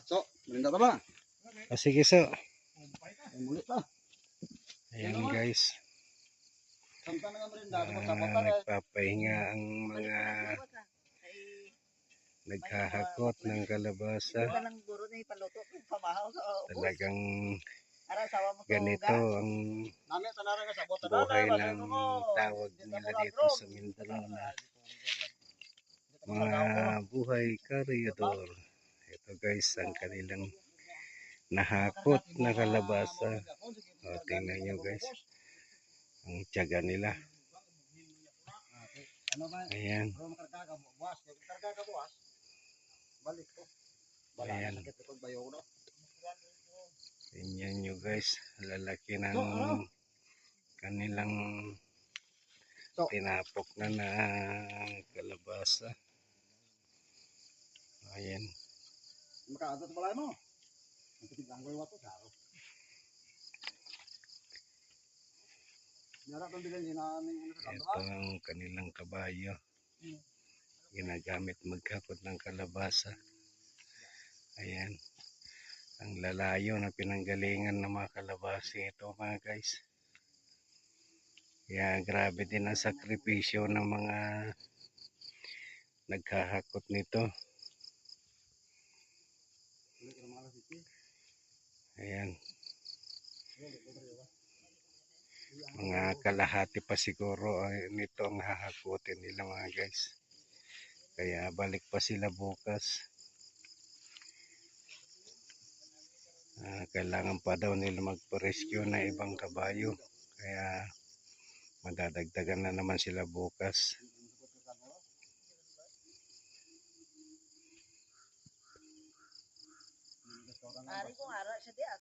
So, malinda ta ba? Sige so. Mulit ta. Ayan guys. Samtang nga malinda, sabot-sabot ta. Nagpapahinga ang mga naghahakot ng kalabasa. Talagang ganito ang buhay ng tawag nila dito sa Mindanao na mga buhay karyador. Ito guys ang kanilang nahakot na kalabasa. O, tingnan nyo guys ang tiyaga nila. Ayan. Ayan. Tingnan nyo guys, lalaki ng kanilang tinapok na kalabasa. Ayan. Makaadto sa balay mo. Ang goy wato sa. Ito ang kanilang kabayo. Ginagamit maghakot ng kalabasa. Ayan. Ang lalayo na pinanggalingan ng mga kalabasa ito mga guys. Kaya grabe din ang sakripisyo ng mga naghahakot nito. Ayan. Mga kalahati pa siguro nito ang hahakutin nila mga guys. Kaya balik pa sila bukas. Kailangan pa daw nila magpa-rescue na ibang kabayo. Kaya madadagdagan na naman sila bukas.